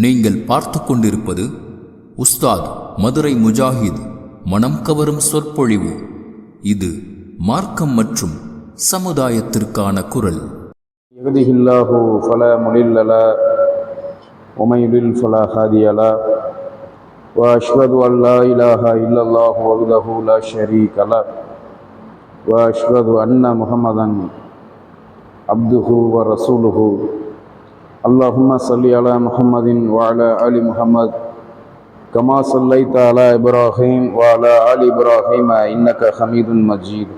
நீங்கள் பார்த்து கொண்டிருப்பது உஸ்தாத் மதுரை முஜாஹித் மனம் கவரும் சொற்பொழிவு. இது மார்க்கம் மற்றும் சமுதாயத்திற்கான குரல். யஹ்திஹில்லாஹு ஃபலா முலில்ல லஹு வ மை யுலில் ஃபலா ஹாதிய லஹு வ அஷ்ஹது அன் லா இலாஹா இல்லல்லாஹு வஹ்தஹு லா ஷரீக லஹு வ அஷ்ஹது அன்ன முஹம்மதன் அப்துஹு வ ரசூலுஹு. அல்லாஹும்ம ஸல்லி அலா முஹம்மதின் வ அலா ஆலி முஹம்மத் கமா ஸல்லைத அலா இப்ராஹீம் வ அலா ஆலி இப்ராஹீம இன்னக ஹமீதுன் மஜீத்.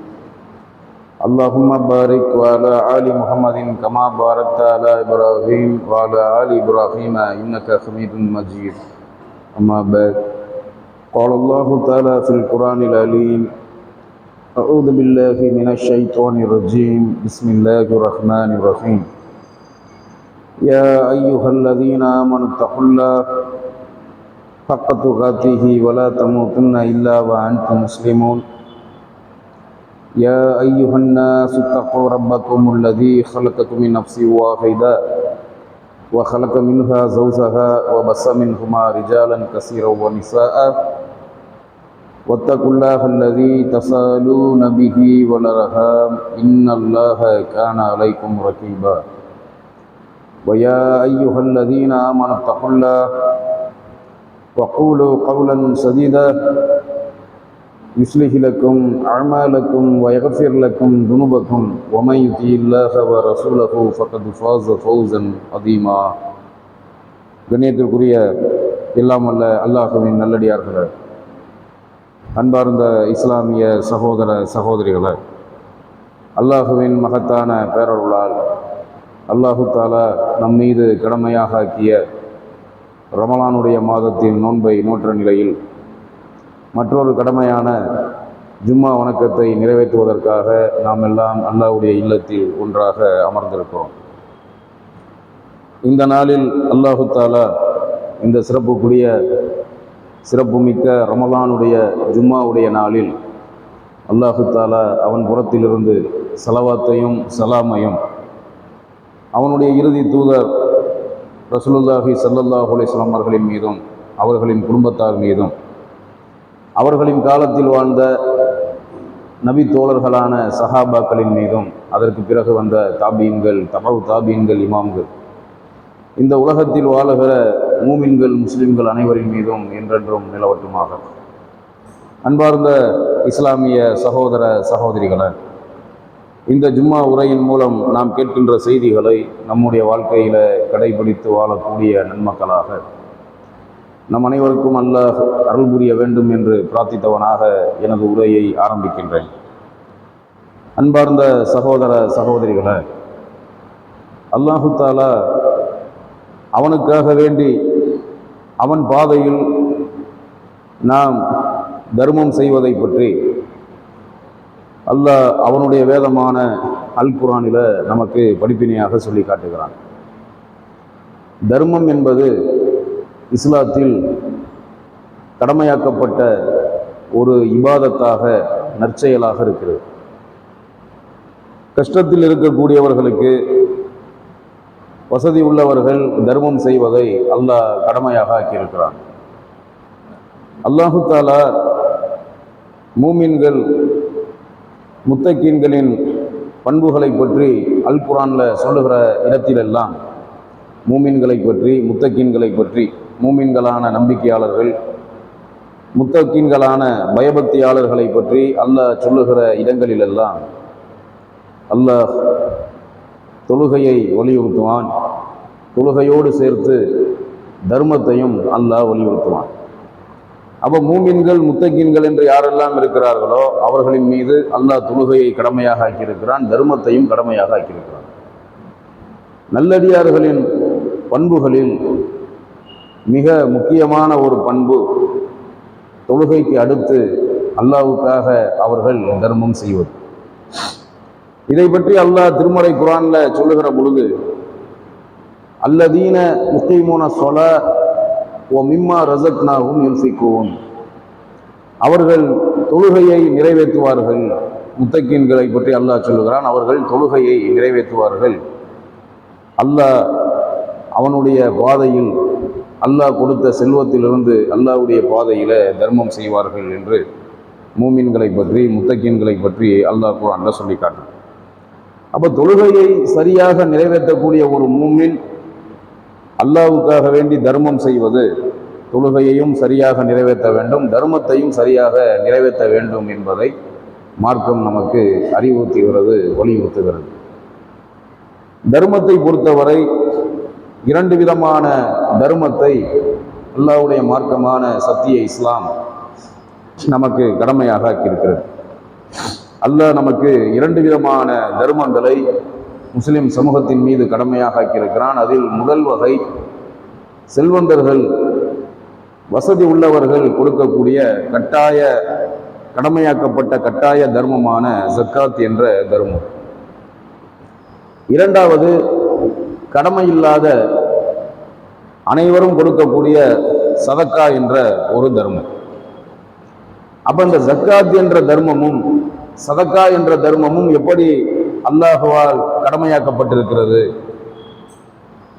அல்லாஹும்ம பாரிக் வ அலா ஆலி முஹம்மதின் கமா பாரக்த அலா இப்ராஹீம் வ அலா ஆலி இப்ராஹீம இன்னக ஹமீதுன் மஜீத். அம்மா பஅத். قال الله تعالى في القرآن العليم أعوذ بالله من الشيطان الرجيم بسم الله الرحمن الرحيم. يا أيها الذين آمنوا اتقوا الله حق تقاته ولا تموتن إلا وأنتم مسلمون. يا أيها الناس اتقوا ربكم الذي خلقكم من نفس واحدة وخلق منها زوجها وبث منهما رجالا كثيرا ونساء واتقوا الله الذي تساءلون به والأرحام إن الله كان عليكم رقيبا. ويا أيها الذين آمنوا اتقوا الله وقولوا قولا سديدا يصلح لكم أعمالكم ويغفر لكم ذنوبكم ومن يطع الله ورسوله فقد فاز فوزا عظيما. கண்ணியத்திற்குரிய எல்லாம் அல்ல அல்லாஹ்வின் நல்லடியார்களே, அன்பார்ந்த இஸ்லாமிய சகோதர சகோதரிகளே, அல்லாஹுவின் மகத்தான பேரருளால் அல்லாஹு தாலா நம் மீது கடமையாக ஆக்கிய ரமலானுடைய மாதத்தின் நோன்பை நோற்ற நிலையில் மற்றொரு கடமையான ஜும்மா வணக்கத்தை நிறைவேற்றுவதற்காக நாம் எல்லாம் அல்லாஹ்வுடைய இல்லத்தில் ஒன்றாக அமர்ந்திருக்கிறோம். இந்த நாளில் அல்லாஹு தாலா இந்த சிறப்புமிக்க ரமலானுடைய ஜும்மாவுடைய நாளில் அல்லாஹு தாலா அவன் புறத்திலிருந்து ஸலவாத்தையும் சலாமையும் அவனுடைய இறுதி தூதர் ரசூலுல்லாஹி ஸல்லல்லாஹு அலைஹி வஸல்லம் அவர்களின் மீதும் அவர்களின் குடும்பத்தார் மீதும் அவர்களின் காலத்தில் வாழ்ந்த நபி தோழர்களான சஹாபாக்களின் மீதும் அதற்கு பிறகு வந்த தாபீன்கள், தாபீன்கள், இமாம்கள், இந்த உலகத்தில் வாழுகிற மூமின்கள் முஸ்லிம்கள் அனைவரின் மீதும் என்றென்றும் நிலவட்டுமாக. அன்பார்ந்த இஸ்லாமிய சகோதர சகோதரிகளே, இந்த ஜும்மா உரையின் மூலம் நாம் கேட்கின்ற செய்திகளை நம்முடைய வாழ்க்கையில் கடைபிடித்து வாழக்கூடிய நன்மக்களாக நம் அனைவருக்கும் அல்லாஹ் அருள் புரிய வேண்டும் என்று பிரார்த்தித்தவனாக எனது உரையை ஆரம்பிக்கின்றேன். அன்பார்ந்த சகோதர சகோதரிகளே, அல்லாஹு தாலா அவனுக்காக வேண்டி அவன் பாதையில் நாம் தர்மம் செய்வதை பற்றி அல்லாஹ் அவனுடைய வேதமான அல் குர்ஆனில் நமக்கு படிப்பினையாக சொல்லி காட்டுகிறான். தர்மம் என்பது இஸ்லாத்தில் கடமையாக்கப்பட்ட ஒரு இபாதத்தாக, நற்செயலாக இருக்கிறது. கஷ்டத்தில் இருக்கக்கூடியவர்களுக்கு, வசதி உள்ளவர்கள் தர்மம் செய்வதை அல்லாஹ் கடமையாக ஆக்கியிருக்கிறான். அல்லாஹு தாலா மூமின்கள் முத்தகீன்களின் பண்புகளை பற்றி அல் குர்ஆனில் சொல்லுகிற இடத்திலெல்லாம் மூமின்களை பற்றி, முத்தகீன்களை பற்றி, மூமின்களான நம்பிக்கையாளர்கள், முத்தகீன்களான பயபக்தியாளர்களை பற்றி அல்லாஹ் சொல்லுகிற இடங்களிலெல்லாம் அல்லாஹ் தொழுகையை வலியுறுத்துவான். தொழுகையோடு சேர்த்து தர்மத்தையும் அல்லாஹ் வலியுறுத்துவான். அப்போ மூமின்கள் முத்தகீன்கள் என்று யாரெல்லாம் இருக்கிறார்களோ அவர்களின் மீது அல்லாஹ் தொழுகையை கடமையாக ஆக்கியிருக்கிறான், தர்மத்தையும் கடமையாக ஆக்கியிருக்கிறான். நல்லடியார்களின் பண்புகளில் மிக முக்கியமான ஒரு பண்பு, தொழுகைக்கு அடுத்து அல்லாஹ்வுக்காக அவர்கள் தர்மம் செய்வது. இதை பற்றி அல்லாஹ் திருமறை குர்ஆனில் சொல்லுகிற பொழுது, அல்லதீன முகீமூன ஸலா வ மிம்மா ரஸக்னாஹும் யுன்ஃபிகூன், அவர்கள் தொழுகையை நிறைவேற்றுவார்கள். முத்தகீன்களை பற்றி அல்லாஹ் சொல்லுகிறான், அவர்கள் தொழுகையை நிறைவேற்றுவார்கள். அல்லாஹ் அவனுடைய பாதையில் அல்லாஹ் கொடுத்த செல்வத்திலிருந்து அல்லாஹ்வுடைய பாதையில் தர்மம் செய்வார்கள் என்று மூமின்களை பற்றி முத்தகீன்களை பற்றி அல்லாஹ் குர்ஆன்ல சொல்லி காட்டுறான். அப்போ தொழுகையை சரியாக நிறைவேற்றக்கூடிய ஒரு மூமின் அல்லாஹ்வுக்காக வேண்டி தர்மம் செய்வது, தொழுகையையும் சரியாக நிறைவேற்ற வேண்டும், தர்மத்தையும் சரியாக நிறைவேற்ற வேண்டும் என்பதை மார்க்கம் நமக்கு அறிவுறுத்துகிறது, வலியுறுத்துகிறது. தர்மத்தை பொறுத்தவரை இரண்டு விதமான தர்மத்தை அல்லாஹ்வுடைய மார்க்கமான சத்திய இஸ்லாம் நமக்கு கடமையாக ஆக்கியிருக்கிறது. அல்லாஹ் நமக்கு இரண்டு விதமான தர்மங்களை முஸ்லிம் சமூகத்தின் மீது கடமையாக ஆக்கியிருக்கிறான். அதில் முதல் வகை செல்வந்தர்கள், வசதி உள்ளவர்கள் கொடுக்கக்கூடிய கடமையாக்கப்பட்ட கட்டாய தர்மமான ஜக்காத் என்ற தர்மம். இரண்டாவது கடமையில்லாத அனைவரும் கொடுக்கக்கூடிய சதக்கா என்ற ஒரு தர்மம். அப்ப இந்த ஜக்காத் என்ற தர்மமும் சதக்கா என்ற தர்மமும் எப்படி அல்லாஹ்வால் கடமையாக்கப்பட்டிருக்கிறது,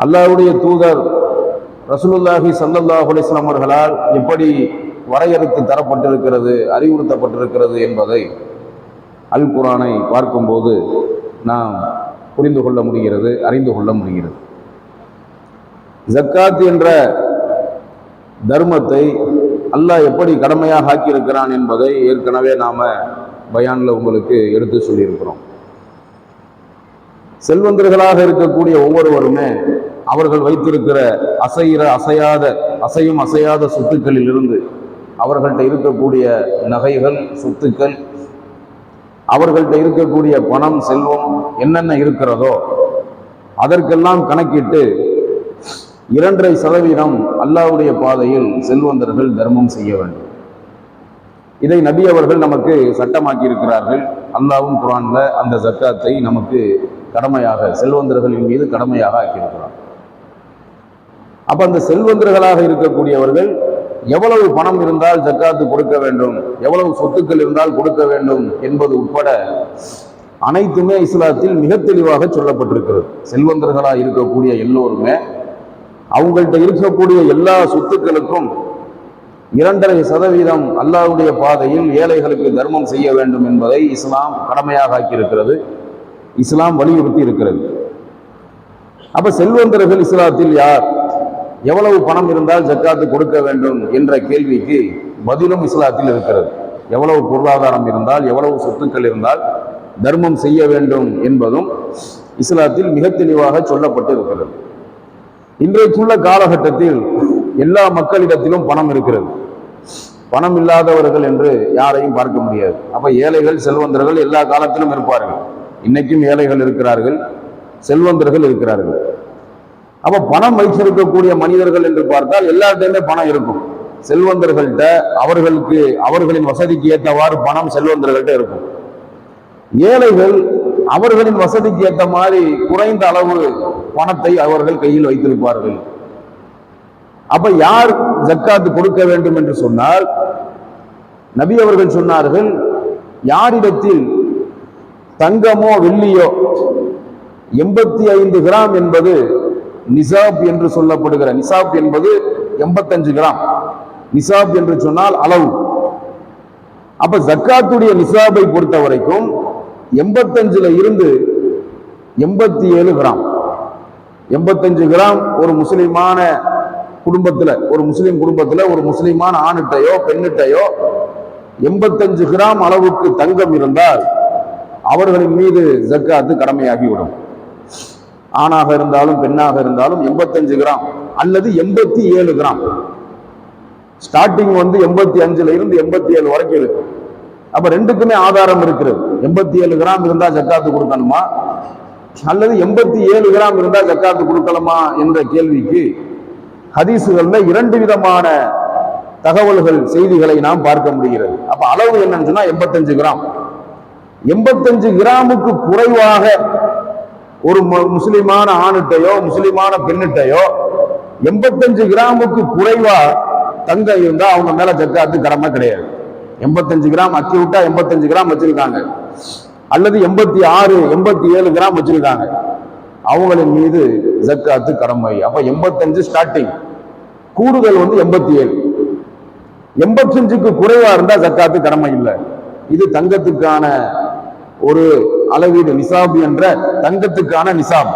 அல்லாஹ்வுடைய தூதர் ரசூலுல்லாஹி ஸல்லல்லாஹு அலைஹி வஸல்லம் அவர்களால் எப்படி வரையறுத்து தரப்பட்டிருக்கிறது, அறிவுறுத்தப்பட்டிருக்கிறது என்பதை அல் குர்ஆனை பார்க்கும்போது நாம் புரிந்து கொள்ள முடிகிறது, அறிந்து கொள்ள முடிகிறது. ஜக்காத் என்ற தர்மத்தை அல்லாஹ் எப்படி கடமையாக ஆக்கியிருக்கிறான் என்பதை ஏற்கனவே நாம பயான்ல உங்களுக்கு எடுத்து சொல்லியிருக்கிறோம். செல்வந்தர்களாக இருக்கக்கூடிய ஒவ்வொருவருமே அவர்கள் வைத்திருக்கிற அசையும் அசையாத சொத்துக்களில் இருந்து, அவர்கள்ட்ட இருக்கக்கூடிய நகைகள், சொத்துக்கள், அவர்கள்ட்ட இருக்கக்கூடிய பணம், செல்வம் என்னென்ன இருக்கிறதோ அதற்கெல்லாம் கணக்கிட்டு 2.5% அல்லாஹ்வுடைய பாதையில் செல்வந்தர்கள் தர்மம் செய்ய வேண்டும். இதை நபி அவர்கள் நமக்கு சட்டமாக்கி இருக்கிறார்கள். அல்லாஹ்வும் குர்ஆன்ல அந்த ஜக்காத்தை நமக்கு கடமையாக, செல்வந்தர்களின் மீது கடமையாக ஆக்கியிருக்கிறார். அப்ப அந்த செல்வந்தர்களாக இருக்கக்கூடியவர்கள் எவ்வளவு பணம் இருந்தால் ஜக்காத்து கொடுக்க வேண்டும், எவ்வளவு சொத்துக்கள் இருந்தால் கொடுக்க வேண்டும் என்பது உட்பட அனைத்துமே இஸ்லாத்தில் மிக தெளிவாக சொல்லப்பட்டிருக்கிறது. செல்வந்தர்களாக இருக்கக்கூடிய எல்லோருமே அவங்கள்ட்ட இருக்கக்கூடிய எல்லா சொத்துக்களுக்கும் 2.5% அல்லாஹ்வுடைய பாதையில் ஏழைகளுக்கு தர்மம் செய்ய வேண்டும் என்பதை இஸ்லாம் கடமையாக ஆக்கியிருக்கிறது, இஸ்லாம் வலியுறுத்தி இருக்கிறது. அப்ப செல்வந்தர்கள் இஸ்லாத்தில் யார், எவ்வளவு பணம் இருந்தால் ஜக்காத்து கொடுக்க வேண்டும் என்ற கேள்விக்கு பதிலும் இஸ்லாத்தில் இருக்கிறது. எவ்வளவு பொருளாதாரம் இருந்தால், எவ்வளவு சொத்துக்கள் இருந்தால் தர்மம் செய்ய வேண்டும் என்பதும் இஸ்லாத்தில் மிக தெளிவாக சொல்லப்பட்டு இருக்கிறது. இன்றைக்குள்ள காலகட்டத்தில் எல்லா மக்களிடத்திலும் பணம் இருக்கிறது. பணம் இல்லாதவர்கள் என்று யாரையும் பார்க்க முடியாது. அப்ப ஏழைகள், செல்வந்தர்கள் எல்லா காலத்திலும் இருப்பார்கள். இன்னைக்கும் ஏழைகள் இருக்கிறார்கள், செல்வந்தர்கள் இருக்கிறார்கள். அப்ப பணம் வைத்திருக்கக்கூடிய மனிதர்கள் என்று பார்த்தால் எல்லார்ட்டையுமே பணம் இருக்கும். செல்வந்தர்கள்ட்ட அவர்களின் வசதிக்கு ஏற்றவாறு பணம் செல்வந்தர்கள்ட்ட இருக்கும். ஏழைகள் அவர்களின் வசதிக்கு ஏற்ற மாதிரி குறைந்த அளவு பணத்தை அவர்கள் கையில் வைத்திருப்பார்கள். அப்ப யார் ஜக்காத்து கொடுக்க வேண்டும் என்று சொன்னால், நபி அவர்கள் சொன்னார்கள், யாரிடத்தில் தங்கமோ வெள்ளியோ 85 கிராம் என்பது நிசாப் என்று சொல்லப்படுகிற, நிசாப் என்பது 85 கிராம், நிசாப் என்று சொன்னால் அளவு. அப்ப ஜக்காத்துடைய நிசாபை பொறுத்த வரைக்கும் 85ல இருந்து 87 கிராம், 85 கிராம் ஒரு முஸ்லிமான குடும்பத்துல, ஒரு முஸ்லிம் குடும்பத்துல ஒரு முஸ்லிமான ஆணிட்டையோ பெண்ணிட்டையோ 85 கிராம் அளவுக்கு தங்கம் இருந்தால் அவர்களின் மீது ஜக்காத்து கடமையாகிவிடும். ஆணாக இருந்தாலும் பெண்ணாக இருந்தாலும் 85 கிராம் அல்லது 87 கிராம். ஸ்டார்டிங் 85ல இருந்து 87 வரைக்கும் இருக்கு. அப்ப ரெண்டுக்குமே ஆதாரம் இருக்கிறது. 87 கிராம் இருந்தா ஜக்காத்து கொடுக்கணுமா அல்லது 87 கிராம் இருந்தா ஜக்காத்து கொடுக்கலாமா என்ற கேள்விக்கு ஹதீசுகள்ல 2 விதமான தகவல்கள், செய்திகளை நாம் பார்க்க முடிகிறது. அப்ப அளவு என்னன்னு சொன்னா 85 கிராம். 85 கிராமுக்கு குறைவாக ஒரு முஸ்லிமான ஆணிட்டையோ முஸ்லிமான பெண்ணிட்டையோ 85 கிராமுக்கு குறைவா தங்கம் இருந்தா அவங்க மேல ஜக்காத்து கடமை கிடையாது. 85 கிராம் அக்கி விட்டா 85 கிராம் வச்சிருக்காங்க, அல்லது 86 87 கிராம் வச்சிருக்காங்க, அவங்களின் மீது ஜக்காத்து கடமை. அப்ப 85 ஸ்டார்டிங், கூடுதல் 87. 85க்கு குறைவா இருந்தா ஜக்காத்து கடமை இல்லை. இது தங்கத்துக்கான ஒரு அளவீடு, நிசாப் என்ற தங்கத்துக்கான நிசாப்,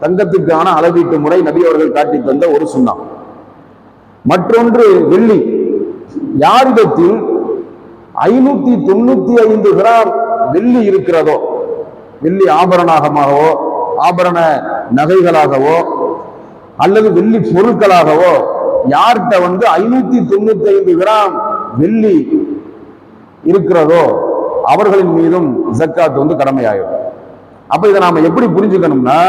தங்கத்துக்கான அளவீட்டு முறை நபி அவர்கள் காட்டி தந்த ஒரு சுன்னா. மற்றொன்று வெள்ளி. யாரிடத்தில் 595 கிராம் வெள்ளி இருக்கிறதோ, வெள்ளி ஆபரணமாகவோ ஆபரண நகைகளாகவோ அல்லது வெள்ளி பொருட்களாகவோ யார்கிட்ட 595 கிராம் வெள்ளி இருக்கிறதோ அவர்களின் மீதும் ஜக்காத் கடமையாகும். அப்ப இதை நாம எப்படி புரிஞ்சுக்கணும்னா,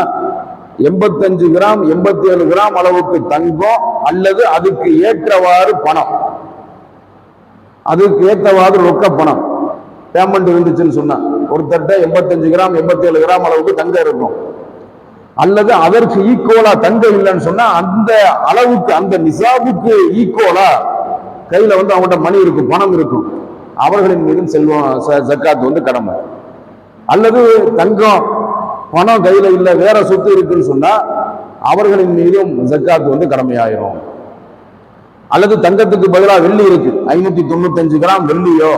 85 கிராம் 87 கிராம் அளவுக்கு தங்கம் அல்லது அதுக்கு ஏற்றவாறு பணம், அதுக்கு ஏற்றவாறு ரொக்க பணம் பேமெண்ட் இருந்துச்சுன்னு சொன்னா, ஒருத்தர்கிட்ட 85 கிராம் 87 கிராம் அளவுக்கு தங்கம் இருக்கும், அல்லது அதற்கு ஈக்குவலா தங்கம் இல்லைன்னு சொன்னா அந்த அளவுக்கு அந்த நிசாபுக்கு ஈக்குவலா கையில அவங்கள்ட்ட மணி இருக்கும், பணம் இருக்கும், அவர்களின் மீதும் ஜக்காத் கடமை. அல்லது தங்கம் பணம் கையில இல்ல வேற சொத்து இருக்குன்னு சொன்னா அவர்களின் மீதும் ஜக்காத் கடமையாயிரும். அல்லது தங்கத்துக்கு பதிலாக வெள்ளி இருக்கு, 595 கிராம் வெள்ளியோ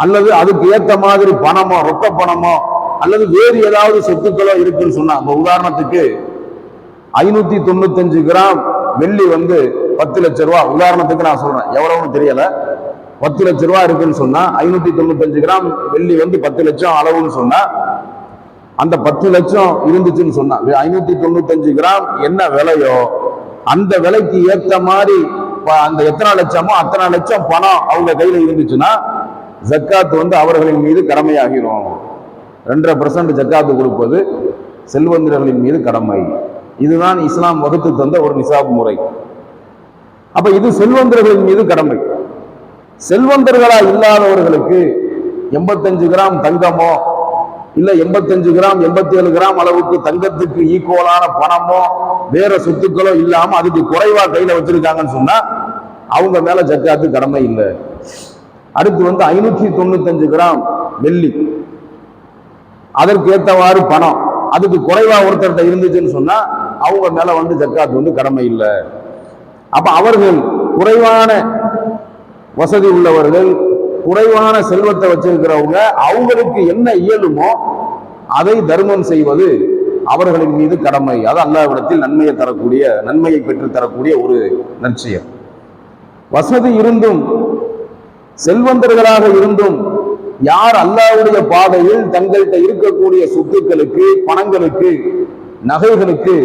அல்லது அதுக்கு ஏத்த மாதிரி பணமோ ரொக்க பணமோ அல்லது வேறு ஏதாவது சொத்துக்களோ இருக்குன்னு சொன்னா, உதாரணத்துக்கு 595 கிராம் வெள்ளி 10 லட்சம் ரூபாய், உதாரணத்துக்கு நான் சொல்றேன், எவ்வளவுன்னு தெரியல, 10 லட்சம் ரூபாய் இருக்குன்னு சொன்னா 595 கிராம் வெள்ளி 10 லட்சம் அளவுன்னு சொன்னா, அந்த 10 லட்சம் இருந்துச்சுன்னு சொன்னா 595 கிராம் என்ன விலையோ அந்த விலைக்கு ஏற்ற மாதிரி அந்த எத்தனை லட்சமோ அத்தனை லட்சம் பணம் அவங்க கையில இருந்துச்சுன்னா ஜக்காத் அவர்களின் மீது கடமையாகிறோம். 2.5% ஜக்காத்து கொடுப்பது செல்வந்தர்களின் மீது கடமை. இதுதான் இஸ்லாம் வகுத்து தந்த ஒரு நிசாப் முறை. அப்ப இது செல்வந்தர்களின் மீது கடமை. செல்வந்தர்களா இல்லாதவர்களுக்கு 85 கிராம் தங்கமோ இல்ல 85 கிராம் 87 கிராம் அளவுக்கு தங்கத்துக்கு ஈக்குவலான பணமோ வேற சொத்துக்களோ இல்லாம அதுக்கு குறைவா கையில வச்சிருக்காங்கன்னு சொன்னா அவங்க மேல ஜக்காத்து கடமை இல்லை. அடுத்து 595 கிராம் வெள்ளி, அதற்கு ஏற்றவாறு பணம், அதுக்கு குறைவா ஒருத்தர்கிட்ட இருந்துச்சுன்னு சொன்னா அவங்க மேல ஜக்காத் கடமை இல்லை. அப்ப அவர்கள் குறைவான வசதி உள்ளவர்கள், குறைவான செல்வத்தை வச்சிருக்கிறவங்க, அவங்களுக்கு என்ன இயலுமோ அதை தர்மம் செய்வது அவர்களின் மீது கடமை. அது அல்லாஹ்விடத்தில் நன்மையை பெற்று தரக்கூடிய ஒரு நற்செயல். வசதி இருந்தும் செல்வந்தர்களாக இருந்தும் யார் அல்லாஹ்வுடைய பாதையில் தங்கள்கிட்ட இருக்கக்கூடிய சொத்துக்களுக்கு, பணங்களுக்கு, நகைகளுக்கு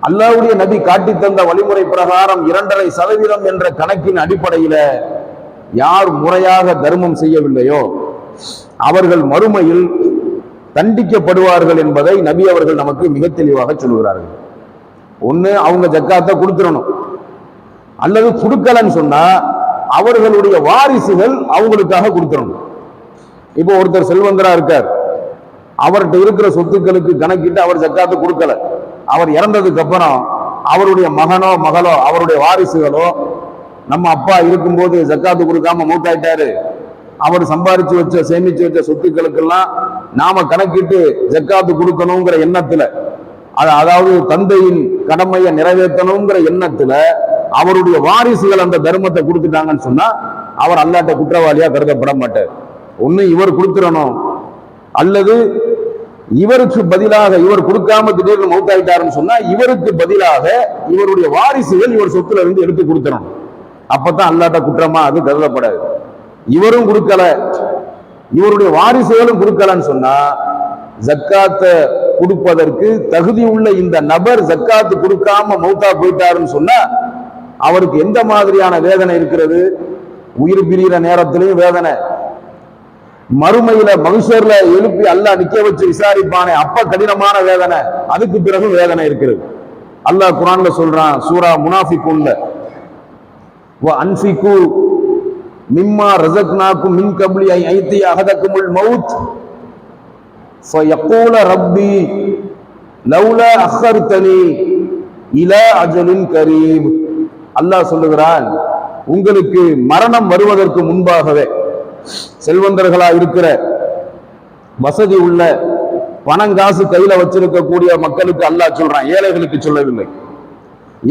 அல்லாஹ்வுடைய நபி காட்டி தந்த வழிமுறை பிரகாரம் 2.5% என்ற கணக்கின் அடிப்படையில யார் முறையாக தர்மம் செய்யவில்லையோ அவர்கள் மறுமையில் தண்டிக்கப்படுவார்கள் என்பதை நபி அவர்கள் நமக்கு மிக தெளிவாக சொல்லுகிறார்கள். ஒண்ணு அவங்க ஜக்காத்தை கொடுத்துடணும், அல்லது கொடுக்கலன்னு சொன்னா அவர்களுடைய வாரிசுகள் அவங்களுக்காக கொடுத்துடணும். இப்போ ஒருத்தர் செல்வந்தரா இருக்கார், அவர்கிட்ட இருக்கிற சொத்துக்களுக்கு கணக்கிட்டு அவர் ஜக்காத்து கொடுக்கல, அவர் இறந்ததுக்கு அப்புறம் அவருடைய மகனோ மகளோ அவருடைய வாரிசுகளோ நம்ம அப்பா இருக்கும்போது ஜக்காத்து கொடுக்காம மூத்தாயிட்டாரு, அவர் சம்பாரிச்சு வச்ச சேமிச்சு வச்ச சொத்துக்களுக்கெல்லாம் நாம கணக்கிட்டு ஜக்காத்து கொடுக்கணுங்கிற எண்ணத்துல, அதாவது தந்தையின் கடமையை நிறைவேற்றணுங்கிற எண்ணத்துல அவருடைய வாரிசுகள் அந்த தர்மத்தை கொடுத்துட்டாங்கன்னு சொன்னா அவர் அல்லாஹ்ட்ட குற்றவாளியா கருதப்பட மாட்டார். ஒண்ணு இவர் கொடுத்துடணும், அல்லது இவருக்கு பதிலாக இவர் கொடுக்காம திடீர்னு மௌத்தாயிட்டாருன்னு சொன்னா இவருக்கு பதிலாக இவருடைய வாரிசுகள் இவர் சொத்துல இருந்து எடுத்து கொடுத்துடணும். அப்பதான் அல்லாஹ்ட்ட குற்றமா அது கருதப்படாது. இவரும் கொடுக்கல, இவருடைய வாரிசுகளும் கொடுக்கலன்னு சொன்னா ஜக்காத்தை கொடுப்பதற்கு தகுதி உள்ள இந்த நபர் ஜக்காத்து கொடுக்காம மௌத்தா போயிட்டாருன்னு சொன்னா அவருக்கு எந்த மாதிரியான வேதனை இருக்கிறது? உயிர் பிரிகிற நேரத்திலையும் வேதனை, மறுமையில மனுஷர்ல எழுப்பி அல்லாஹ் நிக்க வச்சு விசாரிப்பானே அப்ப கடினமான வேதனை, அதுக்கு பிறகு வேதனை இருக்கிறது. அல்லாஹ் குர்ஆன்ல சொல்றான், சூரா முனாஃபிகூன்ல, வ அன்ஃபிகு மிம்மா ரஸக்னாக்கும் மின் கப்லி ஐ ஐதி அஹதகுமுல் மௌத் ஃபயகூல ரப்பி லௌலா அഖர்தனி இலா அஜலின் கரீப். அல்லாஹ் சொல்லுகிறான், உங்களுக்கு மரணம் வருவதற்கு முன்பாகவே செல்வந்தர்களா இருக்கிற வசதி உள்ள பணங்காசு கையில வச்சிருக்கக்கூடிய மக்களுக்கு அல்லாஹ் சொல்றான், ஏழைகளுக்கு சொல்லவில்லை.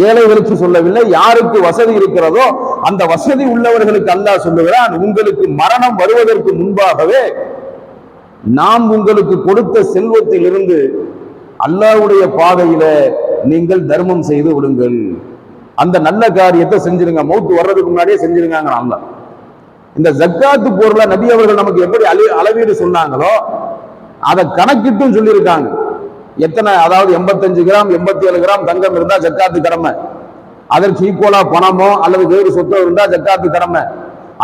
ஏழைகளுக்கு சொல்லவில்லை, யாருக்கு வசதி இருக்கிறதோ அந்த வசதி உள்ளவர்களுக்கு அல்லாஹ் சொல்லுகிறான், உங்களுக்கு மரணம் வருவதற்கு முன்பாகவே நாம் உங்களுக்கு கொடுத்த செல்வத்தில் இருந்து அல்லாஹ்வுடைய பாதையில நீங்கள் தர்மம் செய்து விடுங்கள். அந்த நல்ல காரியத்தை செஞ்சிருங்க, மௌத்து வர்றதுக்கு முன்னாடியே செஞ்சிருங்க. அல்லாஹ் இந்த ஜக்காத்து பொருளை நபி அவர்கள் நமக்கு எப்படி அளவீடு சொன்னாங்களோ அதை கணக்கிட்டும் சொல்லியிருக்காங்க. எத்தனை, அதாவது 85 கிராம் 87 கிராம் தங்கம் இருந்தா ஜக்காத்து கடமை, அதற்கு ஈக்குவலா பணமோ அல்லது வேறு சொத்தோ இருந்தா ஜக்காத்து கடமை.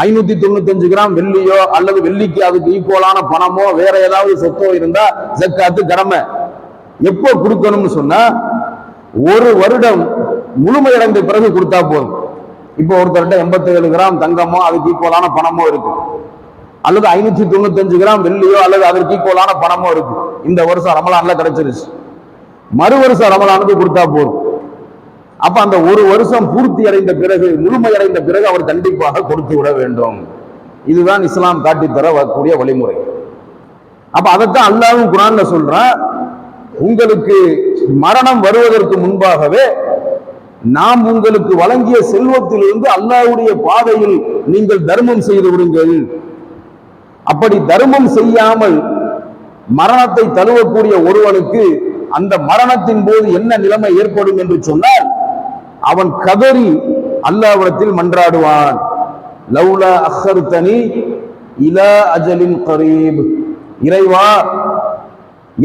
595 கிராம் வெள்ளியோ அல்லது வெள்ளிக்கு அதுக்கு ஈக்குவலான பணமோ வேற ஏதாவது சொத்தோ இருந்தா ஜக்காத்து கடமை. எப்போ கொடுக்கணும்னு சொன்னா, ஒரு வருடம் முழுமையடைந்த பிறகு கொடுத்தா போதும். இப்போ ஒருத்தர்கிட்ட 87 கிராம் தங்கமோ அதுக்கு ஈக்குவலான பணமோ இருக்கு, அல்லது 595 கிராம் வெள்ளியோ அல்லது அதற்கு ஈக்குவலான பணமோ இருக்கு. இந்த வருஷம் ரமலான்ல கிடைச்சிருச்சு, மறு வருஷம் ரமலானுக்கு கொடுத்தா போதும். அப்ப அந்த ஒரு வருஷம் பூர்த்தி அடைந்த பிறகு, முழுமையடைந்த பிறகு அவர் கண்டிப்பாக கொடுத்து விட வேண்டும். இதுதான் இஸ்லாம் காட்டித்தர வரக்கூடிய வழிமுறை. அப்ப அதைத்தான் அல்லாஹ்வும் குர்ஆன்ல சொல்றான், உங்களுக்கு மரணம் வருவதற்கு முன்பாகவே நாம் உங்களுக்கு வழங்கிய செல்வத்திலிருந்து அல்லாஹ்வுடைய பாதையில் நீங்கள் தர்மம் செய்து விடுங்கள். அப்படி தர்மம் செய்யாமல் மரணத்தை தழுவக்கூடிய ஒருவனுக்கு அந்த மரணத்தின் போது என்ன நிலைமை ஏற்படும் என்று சொன்னால், அவன் கதறி அல்லாஹ்விடத்தில் மன்றாடுவான், லவ்லா அஹ்ஹர்தனி இலா அஜலின் கரீப், இறைவா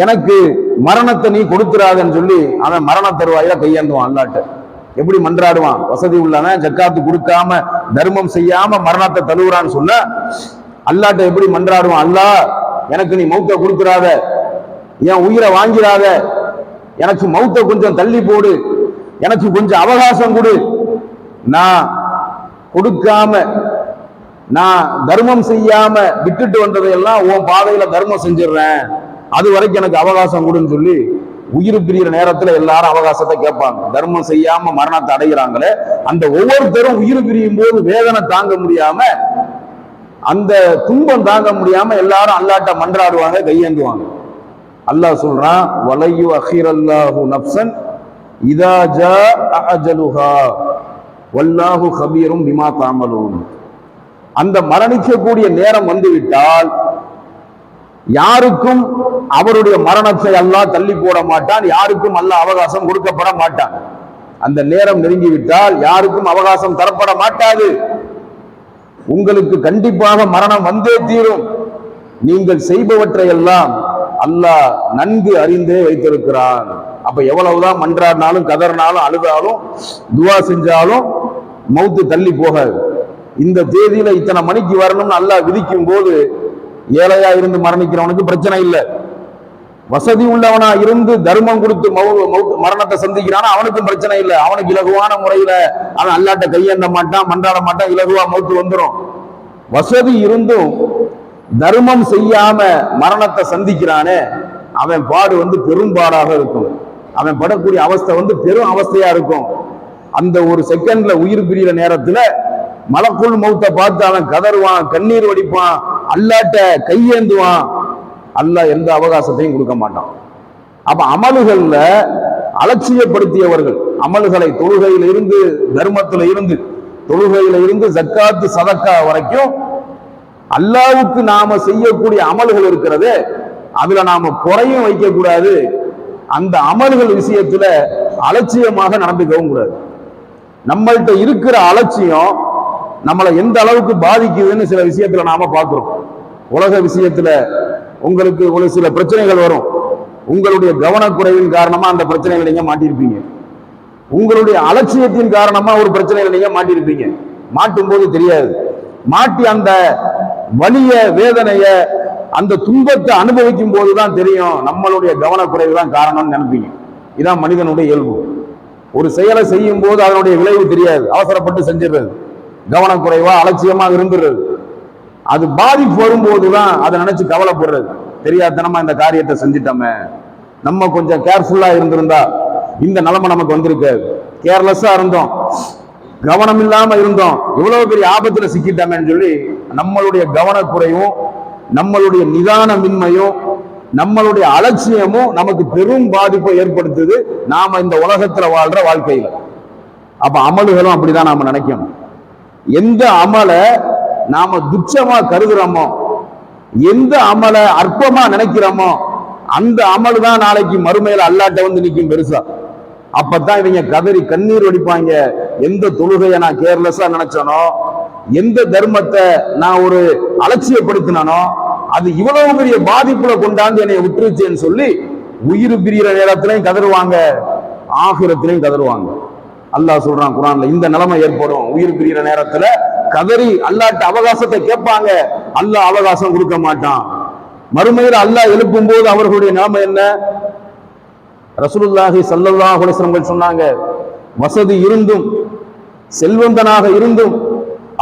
எனக்கு மரணத்தை நீ கொடுத்துறாதன்னு சொல்லி அவன் மரண தருவாயில கையேந்துவான் அல்லாஹ்ட்ட. எப்படி மன்றாடுவான்? வசதி உள்ளவன் ஜக்காத்து கொடுக்காம தர்மம் செய்யாம மரணத்தை தழுவுறான்னு சொன்ன அல்லாஹ்ட்ட எப்படி மன்றாடுவான்? அல்லாஹ் எனக்கு நீ மௌத்தை கொடுத்துறாத, என் உயிரை வாங்கிறாத, எனக்கு மௌத்தை கொஞ்சம் தள்ளி போடு, எனக்கு கொஞ்சம் அவகாசம் கொடு, நான் கொடுக்காம நான் தர்மம் செய்யாம விட்டுட்டு வந்ததையெல்லாம் உன் பாதையில தர்மம் செஞ்சிடுறேன், அது வரைக்கும் எனக்கு அவகாசம் கொடுன்னு சொல்லி உயிர் பிரிகிற நேரத்துல எல்லாரும் அவகாசத்தை கேட்பாங்க. தர்மம் செய்யாம மரணத்தை அடைகிறாங்களே, அந்த ஒவ்வொருத்தரும் உயிர் பிரியும் போது வேதனை தாங்க முடியாம, அந்த துன்பம் தாங்க முடியாம எல்லாரும் அல்லாஹ்ட்ட மன்றாடுவாங்க, கையேந்துவாங்க. அல்லாஹ் சொல்றான், வலையு அஹிரல்லாஹு நஃப்ஸன் இதா ஜாஅ அஜலுஹா வல்லாஹு கபீரும் பிமா தஅமலூன். அந்த மரணிக்கக்கூடிய நேரம் வந்துவிட்டால் யாருக்கும் அவருடைய மரணத்தை அல்லாஹ் தள்ளி போட மாட்டான், யாருக்கும் அல்லாஹ் அவகாசம் கொடுக்கப்பட மாட்டான். அந்த நேரம் நெருங்கிவிட்டால் யாருக்கும் அவகாசம் தரப்பட மாட்டாது. உங்களுக்கு கண்டிப்பாக மரணம் வந்தே தீரும். நீங்கள் செய்பவற்றை எல்லாம் அல்லாஹ் நன்கு அறிந்தே வைத்திருக்கிறான். அப்ப எவ்வளவுதான் மன்றாடினாலும் கதறினாலும் அழுதாலும் துவா செஞ்சாலும் மௌத்து தள்ளி போகாது. இந்த தேதியில இத்தனை மணிக்கு வரணும்னு அல்லாஹ் விதிக்கும் போது ஏழையா இருந்து மரணிக்கிறவனுக்கு பிரச்சனை இல்லை, வசதி உள்ளவனா இருந்து தர்மம் கொடுத்து மரணத்தை சந்திக்கிறானா அவனுக்கும் பிரச்சனை இல்லை. அவனுக்கு இலகுவான முறையில அவன் அல்லாட்ட கையேந்த மாட்டான், மன்றாட மாட்டான், இலகுவா மௌத்து வந்துடும். வசதி இருந்தும் தர்மம் செய்யாம மரணத்தை சந்திக்கிறானே, அவன் பாடு பெரும்பாடாக இருக்கும். அவன் படக்கூடிய அவஸ்தை பெரும் அவஸ்தையா இருக்கும். அந்த ஒரு செகண்ட்ல உயிர் பிரிகிற நேரத்துல மலக்குள் மௌத்தை பார்த்து அவன் கதறுவான், கண்ணீர் வடிப்பான், அல்லாட்ட கையேந்துவான். அல்லாஹ் எந்த அவகாசத்தையும் கொடுக்க மாட்டான். அப்ப அமல்கள்ல அலட்சியப்படுத்தியவர்கள், அமல்களை தொழுகையில இருந்து தர்மத்துல இருந்து தொழுகையில இருந்து ஜக்காத்து சதக்கா வரைக்கும் அல்லாஹ்வுக்கு நாம செய்யக்கூடிய அமல்கள் இருக்கிறது, அதுல நாம குறையும் வைக்க கூடாது. அந்த அமல்கள் விஷயத்துல அலட்சியமாக நடந்துக்கவும் கூடாது. நம்மள்கிட்ட இருக்கிற அலட்சியம் நம்மளை எந்த அளவுக்கு பாதிக்குதுன்னு சில விஷயத்துல நாம பார்க்கிறோம். உலக விஷயத்துல உங்களுக்கு ஒரு சில பிரச்சனைகள் வரும். உங்களுடைய கவனக்குறைவின் காரணமா அந்த பிரச்சனைகளை நீங்க மாட்டிருப்பீங்க. உங்களுடைய அலட்சியத்தின் காரணமா ஒரு பிரச்சனைகளை நீங்க மாட்டிருப்பீங்க. மாட்டும் போது தெரியாது, மாட்டி அந்த வலிய வேதனைய அந்த துன்பத்தை அனுபவிக்கும் போதுதான் தெரியும் நம்மளுடைய கவனக்குறைவு தான் காரணம்னு நினைப்பீங்க. இதான் மனிதனுடைய இயல்பு. ஒரு செயலை செய்யும் போது அதனுடைய விளைவு தெரியாது, அவசரப்பட்டு செஞ்சிடுறது, கவனக்குறைவா அலட்சியமாக இருந்துடுறது. அது பாதிப்பு வரும்போதுதான் அதை நினைச்சு கவலைப்படுறது. தெரியாதனமா இந்த காரியத்தை செஞ்சிட்டோமே, நம்ம கொஞ்சம் கேர்ஃபுல்லா இருந்திருந்தா இந்த நிலைமை நமக்கு வந்திருக்காது. கேர்லெஸ்ஸா இருந்தோம், கவனம் இல்லாம இருந்தோம், இவ்வளவு பெரிய ஆபத்துல சிக்கிட்டோமேன்னு சொல்லி நம்மளுடைய கவனக்குறையும் நம்மளுடைய நிதானமின்மையும் நம்மளுடைய அலட்சியமும் நமக்கு பெரும் பாதிப்பை ஏற்படுத்துது நாம இந்த உலகத்துல வாழ்ற வாழ்க்கையில. அப்ப அமல்களும் அப்படிதான் நாம நினைக்கணும். எந்த அமலை நாம துச்சமா கருதுறோமோ, எந்த அமலை அற்பமா நினைக்கிறோமோ, அந்த அமல் தான் நாளைக்கு மறுமையில அல்லாட்ட வந்து நிற்கும் பெருசா. அப்பதான் இவங்க கதறி கண்ணீர் வடிப்பாங்க. எந்த தொழுகையை நான் கேர்லெஸ்ஸா நினைச்சனோ, எந்த தர்மத்தை நான் ஒரு அலட்சியப்படுத்தினோ, அது இவ்வளவு பெரிய பாதிப்புல கொண்டாந்து என்னை விட்டுருச்சேன்னு சொல்லி உயிர் பிரிகிற நேரத்திலையும் கதறுவாங்க, ஆகிரத்திலையும் கதறுவாங்க. அல்லாஹ் சொல்றான் குர்ஆன்ல, இந்த நிலைமை ஏற்படும். உயிர் பிரிகிற நேரத்துல கதறி அல்லாஹ்ட்ட அவகாசத்தை கேட்பாங்க, அல்லாஹ் அவகாசம் கொடுக்க மாட்டான். மறுமையில் அல்லாஹ் எழுப்பும் போது அவர்களுடைய நிலைமை என்ன? ரசூலுல்லாஹி ஸல்லல்லாஹு அலைஹி வஸல்லம் சொன்னாங்க, வசதி இருந்தும் செல்வந்தனாக இருந்தும்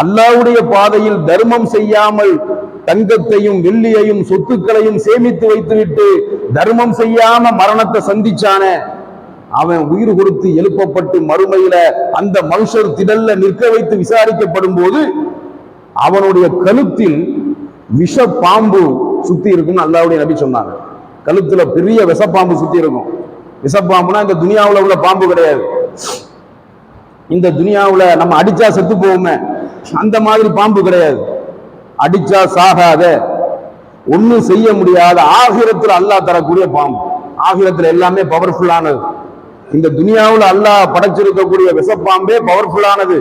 அல்லாஹ்வுடைய பாதையில் தர்மம் செய்யாமல் தங்கத்தையும் வெள்ளியையும் சொத்துக்களையும் சேமித்து வைத்துவிட்டு தர்மம் செய்யாம மரணத்தை சந்திச்சானே, அவன் உயிர் கொடுத்து எழுப்பப்பட்டு மறுமையில அந்த மனுஷர் திடல்ல நிற்க வைத்து விசாரிக்கப்படும் போது அவனுடைய கழுத்தில் விஷ பாம்பு சுத்தி இருக்கும்னு அல்லாஹ்வுடைய நபி சொன்னாங்க. கழுத்துல பெரிய விஷப்பாம்பு சுத்தி இருக்கும். விஷப்பாம்புனா இந்த துனியாவுல உள்ள பாம்பு கிடையாது. இந்த துனியாவுல நம்ம அடிச்சா செத்து போவோமே அந்த மாதிரி பாம்பு கிடையாது. அடிச்சா சாகாத, ஒன்னும் செய்ய முடியாத, ஆகிரத்துல அல்லாஹ் தரக்கூடிய பாம்பு. ஆகிரத்துல எல்லாமே பவர்ஃபுல்லானது. இந்த துனியாவுல அல்லாஹ் படைச்சிருக்கக்கூடிய விஷப்பாம்பே பவர்ஃபுல்லானது.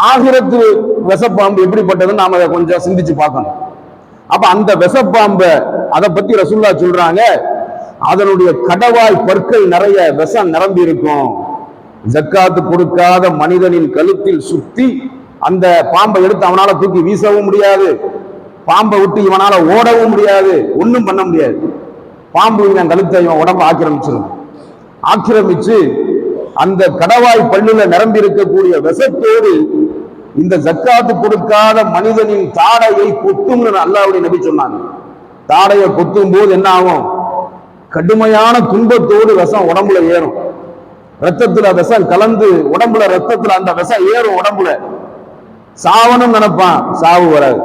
ஆகிரத்து விஷப்பாம்பு எப்படிப்பட்டதுன்னு நாம அதை கொஞ்சம் சிந்திச்சு பார்க்கணும். அப்ப அந்த விஷப்பாம்ப அதை பத்தி ரசூலுல்லாஹ் சொல்றாங்க, அதனுடைய கடவாய் பற்கள் நிறைய விஷம் நிரம்பி இருக்கும். ஜக்காத்து கொடுக்காத மனிதனின் கழுத்தில் சுத்தி அந்த பாம்பை எடுத்து அவனால தூக்கி வீசவும் முடியாது, பாம்பை விட்டு இவனால ஓடவும் முடியாது, ஒன்னும் பண்ண முடியாது. பாம்பு இவன் கழுத்தை இவன் உடம்பு ஆக்கிரமிச்சு அந்த கடவாய் பல்லுல நிரம்பி இருக்கக்கூடிய விஷத்தோடு இந்த ஜக்காத்து கொடுக்காத மனிதனின் தாடையை கொத்தும்னு அல்லாஹ்வுடைய நபி சொன்னாங்க. தாடையை கொத்தும் போது என்ன ஆகும்? கடுமையான துன்பத்தோடு விஷம் உடம்புல ஏறும். ரத்தத்துல விஷம் கலந்து உடம்புல, ரத்தத்துல அந்த விஷம் ஏறும் உடம்புல. சாவனும் நினைப்பான், சாவு வராது.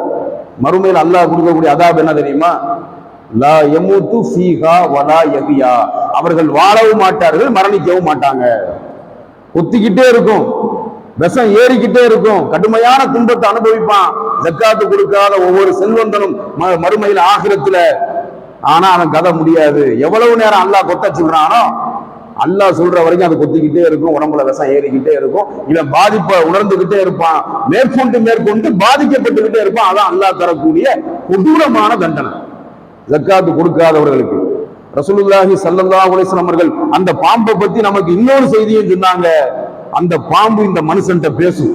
மறுமையில் அல்லாஹ் கொடுக்கக்கூடிய அதாப் என்ன தெரியுமா? லா யமூது ஃபீஹா வலா யஹ்யா, அவர்கள் வாழவும் மாட்டார்கள், மரணிக்கவும் மாட்டாங்க. கொத்திக்கிட்டே இருக்கும், விஷம் ஏறிக்கிட்டே இருக்கும், கடுமையான துன்பத்தை அனுபவிப்பான் ஜக்காத்து கொடுக்காத ஒவ்வொரு செல்வந்தனும் மறுமையில் ஆகிரத்துல. ஆனா அவன் கதை முடியாது. எவ்வளவு நேரம் அல்லாஹ் கொத்த சொல்றானோ, அல்லாஹ் சொல்ற வரைக்கும் அது கொத்திக்கிட்டே இருக்கும், உடம்புல விஷம் ஏறிக்கிட்டே இருக்கும். இவன் பாதிப்பை உணர்ந்துகிட்டே இருப்பான், மேற்கொண்டு பாதிக்கப்பட்டுக்கிட்டே இருப்பான். அதான் அல்லாஹ் தரக்கூடிய கொடூரமான தண்டனை ஜக்காத்து கொடுக்காதவர்களுக்கு. ரசூலுல்லாஹி ஸல்லல்லாஹு அலைஹி வஸல்லம் அவர்கள் அந்த பாம்பை பத்தி நமக்கு இன்னொரு செய்தியும் சொன்னாங்க. அந்த பாம்பு இந்த மனுஷன்ட்ட பேசும்.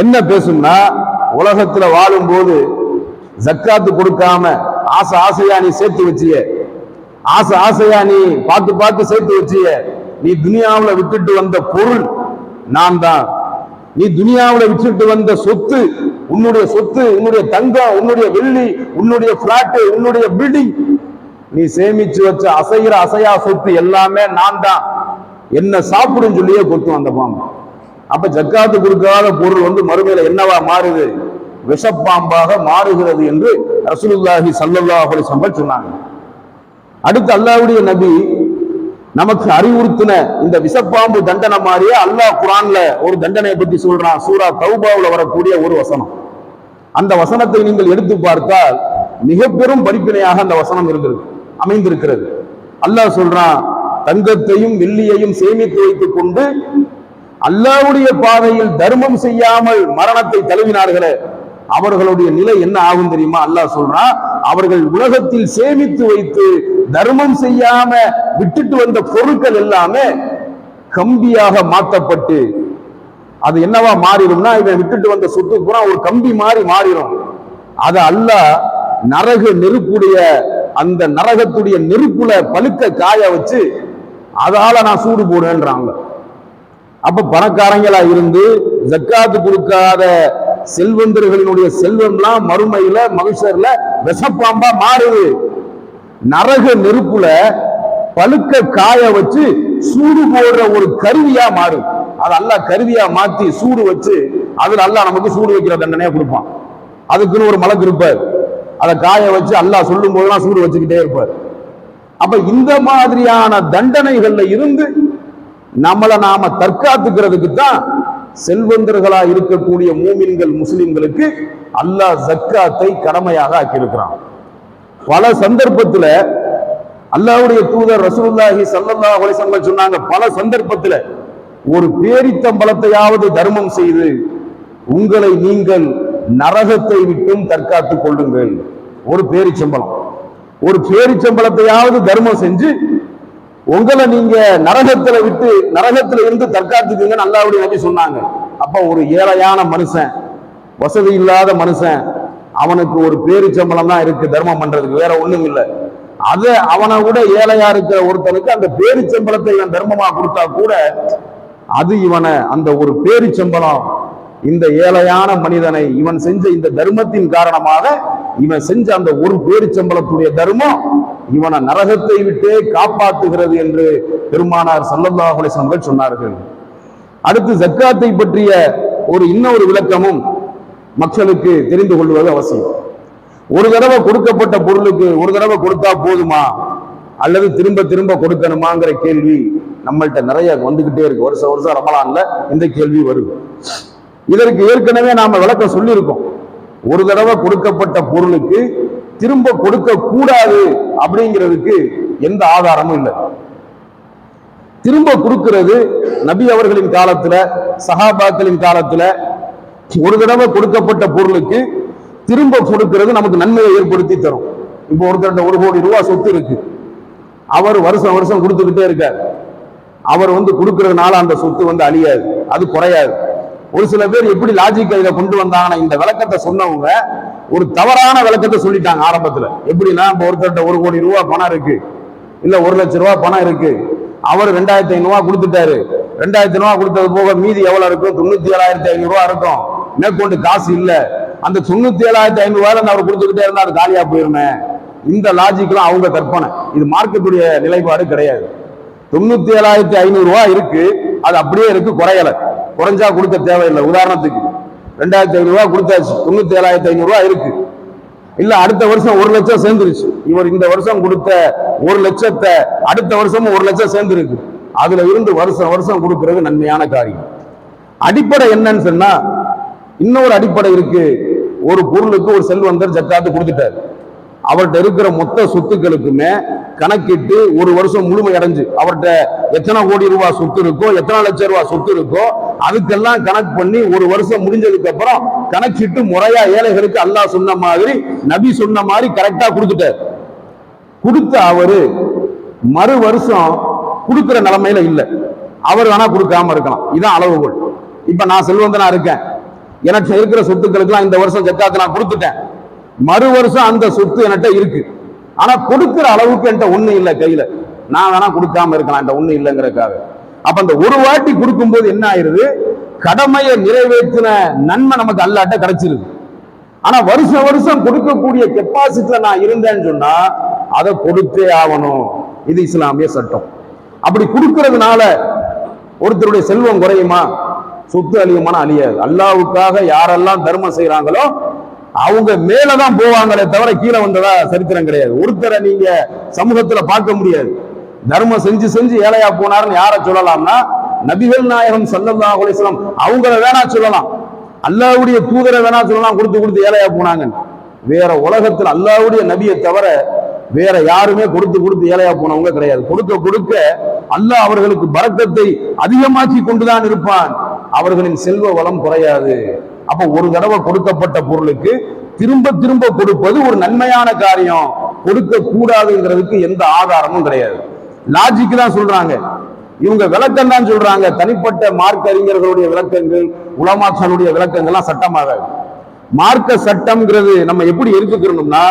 என்ன பேசும்னா, உலகத்துல வாழும் போது ஜக்காத்து கொடுக்காம ஆசையா நீ சேர்த்து வச்சிய, ஆசையா நீ பார்த்து சேர்த்து வச்சிய, நீ துனியாவுல விட்டுட்டு வந்த பொருள் நான் தான். நீ துனியாவுல விட்டுட்டு வந்த சொத்து, உன்னுடைய சொத்து, உன்னுடைய தங்கம், உன்னுடைய வெள்ளி, உன்னுடைய பிளாட், உன்னுடைய பில்டிங், நீ சேமிச்சு வச்ச அசையா சொத்து எல்லாமே நான் தான், என்ன சாப்பிடும் சொல்லியே கொத்தும் அந்த பாம்பு. அப்ப ஜக்காத்து கொடுக்காத பொருள் மறுமையில என்னவா மாறுது? விஷப்பாம்பாக மாறுகிறது என்று ரசூலுல்லாஹி ஸல்லல்லாஹு அலைஹி வஸல்லம் சொன்னாங்க. அடுத்து அல்லாஹ்வுடைய நபி நமக்கு அறிவுறுத்தின இந்த விஷப்பாம்பு தண்டனை மாதிரியே அல்லாஹ் குர்ஆன்ல ஒரு தண்டனையை பத்தி சொல்றான். சூரா தௌபாவுல வரக்கூடிய ஒரு வசனம். அந்த வசனத்தை நீங்கள் எடுத்து பார்த்தால் மிக பெரும் படிப்பினையாக அந்த வசனம் அமைந்திருக்கிறது. அல்லாஹ் சொல்றான், தங்கத்தையும் வெள்ளியையும் சேமித்து வைத்துக் கொண்டு அல்லாஹ்வுடைய பாதையில் தர்மம் செய்யாமல் மரணத்தை தழுவினார்களே, அவர்களுடைய நிலை என்ன ஆகும் தெரியுமா? அல்லாஹ் சொல்றான், அவர்கள் உலகத்தில் சேமித்து வைத்து தர்மம் செய்யாம விட்டுட்டு வந்த பொருட்கள் எல்லாமே கம்பியாக மாற்றப்பட்டு, அது என்னவா மாறிடும்னா, இவன் விட்டுட்டு வந்த சொத்து பூரா ஒரு கம்பி மாறிடும். அது அல்லாஹ் நரக நெருப்புடைய அந்த நரகத்துடைய நெருப்புல பழுக்க காய வச்சு அதால நான் சூடு போடுவேன்றாங்க. அப்ப பணக்காரங்களா இருந்து ஜக்காத்து கொடுக்காத செல்வந்தர்களினுடைய செல்வம்லாம் மறுமையில மகிழ்ச்சியர்ல விஷப்பாம்பா மாறுது. நரக நெருப்புல பழுக்க காய வச்சு சூடு போடுற ஒரு கருவியா மாறும். அது அல்லாஹ் கருவியா மாத்தி சூடு வச்சு அதுல அல்லாஹ் நமக்கு சூடு வைக்கிற தண்டனையா கொடுப்பான். அதுக்குன்னு ஒரு மலக்கு இருப்பார், அதை காய வச்சு அல்லாஹ் சொல்லும் போதெல்லாம் சூடு வச்சுக்கிட்டே இருப்பார். அப்ப இந்த மாதிரியான தண்டனைகள்ல இருந்து நம்மளை நாம தற்காத்துக்கிறதுக்கு தான் செல்வந்தர்களா இருக்கக்கூடிய மூமின்கள் முஸ்லிம்களுக்கு அல்லாஹ் ஜக்காத்தை கடமையாக ஆக்கியிருக்கிறான். பல சந்தர்ப்பத்துல அல்லாஹ்வுடைய தூதர் ரசூலுல்லாஹி ஸல்லல்லாஹு அலைஹி வஸல்லம் சொன்னாங்க, பல சந்தர்ப்பத்துல ஒரு பேரித்தம்பழத்தையாவது தர்மம் செய்து உங்களை நீங்கள் நரகத்தை விட்டும் தற்காத்துக் கொள்ளுங்கள். ஒரு பேரிச்சம்பளம், ஒரு பேரிச்சம்பளத்தையாவது தர்மம் செஞ்சு உங்களை நீங்க நரகத்துல இருந்து தற்காத்துக்குங்கன்னு அல்லாஹ்வுடைய நபி சொன்னாங்க. அப்ப ஒரு ஏழையான மனுஷன், வசதி இல்லாத மனுஷன், அவனுக்கு ஒரு பேரிச்சம்பளம் தான் இருக்கு தர்மம் பண்றதுக்கு, வேற ஒண்ணும் இல்லை. அதை அவனை விட ஏழையா இருக்கிற ஒருத்தனுக்கு அந்த பேரிச்சம்பளத்தை இவன் தர்மமா கொடுத்தா கூட அது இவனை அந்த ஒரு பேரிச்சம்பளம் இந்த ஏழையான மனிதனை இவன் செஞ்ச இந்த தர்மத்தின் காரணமாக இவன் செஞ்ச அந்த ஒரு பேரிச்சம்பளத்துடைய தர்மம் இவனை நரகத்தை விட்டே காப்பாற்றுகிறது என்று பெருமானார் ஸல்லல்லாஹு அலைஹி வஸல்லம் சொன்னார்கள். அடுத்து ஜக்காத்தை பற்றிய இன்னொரு விளக்கமும் மக்களுக்கு தெரிந்து கொள்வது அவசியம். ஒரு தடவை கொடுக்கப்பட்ட பொருளுக்கு ஒரு தடவை கொடுத்தா போதுமா அல்லது திரும்ப திரும்ப கொடுக்கணுமாங்கிற கேள்வி நம்மள்கிட்ட நிறைய வந்துகிட்டே இருக்கு. வருஷம் ரமலான்ல இந்த கேள்வி வருது. இதற்கு ஏற்கனவே நாம விளக்கம் சொல்லியிருக்கோம். ஒரு தடவை கொடுக்கப்பட்ட பொருளுக்கு திரும்ப கொடுக்க கூடாது அப்படிங்கிறதுக்கு எந்த ஆதாரமும் இல்லை. திரும்ப கொடுக்கிறது நபி அவர்களின் காலத்துல, சஹாபாக்களின் காலத்துல ஒரு தடவை கொடுக்கப்பட்ட பொருளுக்கு திரும்ப கொடுக்கிறது நமக்கு நன்மையை ஏற்படுத்தி தரும். இப்போ ஒருத்தர்கிட்ட 1 கோடி ரூபாய் சொத்து இருக்கு, அவர் வருஷம் வருஷம் கொடுத்துக்கிட்டே இருக்கார். அவர் கொடுக்கறதுனால அந்த சொத்து அழியாது, அது குறையாது. ஒரு சில பேர் எப்படி லாஜிக் இதை கொண்டு வந்தாங்கன்னா, இந்த விளக்கத்தை சொன்னவங்க ஒரு தவறான விளக்கத்தை சொல்லிட்டாங்க ஆரம்பத்துல. எப்படின்னா, இப்போ ஒருத்தர்கிட்ட 1 கோடி ரூபாய் பணம் இருக்கு, இல்ல 1 லட்சம் ரூபாய் பணம் இருக்கு, அவர் 2500 ரூபாய் கொடுத்துட்டாரு. 2000 ரூபாய் கொடுத்தது போக மீதி எவ்வளவு இருக்கும்? 97,500 ரூபாய் இருக்கும். மேற்கொண்டு காசு இல்ல, அந்த 97,500 ரூபாய் அவர் கொடுத்துக்கிட்டே இருந்தா அது காலியா போயிருமே. இந்த லாஜிக்லாம் அவங்க கற்பனை, இது மார்க்கெட்டுடைய நிலைப்பாடு கிடையாது. 97,500 ரூபாய் இருக்கு, அது அப்படியே இருக்கு, குறையல. குறைஞ்சா கொடுக்க தேவையில்லை. உதாரணத்துக்கு 2,500 ரூபாய் கொடுத்தாச்சு, 97,500 ரூபாய் இருக்கு. இல்ல அடுத்த வருஷம் 1 லட்சம் சேர்ந்துருச்சு. இவர் இந்த வருஷம் கொடுத்த 1 லட்சத்தை அடுத்த வருஷமும் 1 லட்சம் சேர்ந்துருக்கு. அதுல இருந்து வருஷம் வருஷம் கொடுக்கிறது நன்மையான காரியம். அடிப்படை என்னன்னு சொன்னா, இன்னொரு அடிப்படை இருக்கு. ஒரு பொருளுக்கு ஒரு செல்வந்தர் ஜக்காத்து கொடுத்துட்டாரு. அவர்கிட்ட இருக்கிற மொத்த சொத்துக்களுக்குமே கணக்கிட்டு ஒரு வருஷம் முழுமை அடைஞ்சு அவர்கிட்ட எத்தனை கோடி ரூபாய் சொத்து இருக்கோ, எத்தனை லட்சம் ரூபாய் சொத்து இருக்கோ, அதுக்கெல்லாம் கணக்கு பண்ணி ஒரு வருஷம் முடிஞ்சதுக்கு அப்புறம் கணக்கிட்டு முறையா ஏழைகளுக்கு அல்லாஹ் சொன்ன மாதிரி, நபி சொன்ன மாதிரி கரெக்டா கொடுத்துட்டார். கொடுத்த அவரு மறு வருஷம் கொடுக்கிற நிலைமையில இல்லை. அவர் வேணா கொடுக்காம இருக்கலாம், இதான் அளவுகோல். இப்ப நான் செல்வந்தனா இருக்கேன், எனக்கு இருக்கிற சொத்துக்களுக்கு இந்த வருஷம் ஜக்காத்து நான் கொடுத்துட்டேன். மறு வருஷம் அந்த சொத்து என்கிட்ட இருக்கு, ஆனா கொடுக்கிற அளவுக்கு என்கிட்ட ஒண்ணு இல்லை கையில. நான் வேணா கொடுக்காம இருக்கலாம், என்கிட்ட ஒண்ணு இல்லைங்கிறதுக்காக. அப்ப அந்த ஒரு வாட்டி கொடுக்கும் போது என்ன ஆயிருது? கடமையை நிறைவேற்றின நன்மை நமக்கு அல்லாட்ட கிடைச்சிருது. ஆனா வருஷம் வருஷம் கொடுக்கக்கூடிய கெப்பாசிட்டில நான் இருந்தேன்னு சொன்னா அதை கொடுத்தே ஆகணும். இது இஸ்லாமிய சட்டம். அப்படி கொடுக்கறதுனால ஒருத்தருடைய செல்வம் குறையுமா? சொத்து அழியுமான? அழியாது. அல்லாஹ்வுக்காக யாரெல்லாம் தர்மம் செய்யறாங்களோ அவங்க மேலதான் போவாங்களே தவிர கீழே வந்ததா சரித்திரம் கிடையாது. ஒருத்தரை நீங்க சமூகத்துல பார்க்க முடியாது. தர்மம் செஞ்சு செஞ்சு ஏழையா போனாருன்னு யாரை சொல்லலாம்னா, நபிகள் நாயகம் ஸல்லல்லாஹு அலைஹி வஸல்லம் அவங்கள வேணா சொல்லலாம், அல்லாஹ்வுடைய தூதரை வேணா சொல்லலாம், கொடுத்து ஏழையா போனாங்க. வேற உலகத்தில் அல்லாஹ்வுடைய நபியை தவிர வேற யாருமே கொடுத்து ஏழையா போனவங்க கிடையாது. கொடுக்க அல்லாஹ் அவர்களுக்கு பரக்கத்தை அதிகமாக்கி கொண்டுதான் இருப்பான், அவர்களின் செல்வ வளம் குறையாது. அப்ப ஒரு தடவை கொடுக்கப்பட்ட பொருளுக்கு திரும்ப திரும்ப கொடுப்பது ஒரு நன்மையான காரியம். கொடுக்க கூடாதுங்கிறதுக்கு எந்த ஆதாரமும் கிடையாது. லாஜிக் தான் சொல்றாங்க, இவங்க விளக்கம் தான் சொல்றாங்க. தனிப்பட்ட மார்க்க அறிஞர்களுடைய விளக்கங்கள், உலமாக்களுடைய விளக்கங்கள்லாம் சட்டமாகாது. மார்க்க சட்டம்ங்கிறது நம்ம எப்படி எடுத்துக்கணும்னா,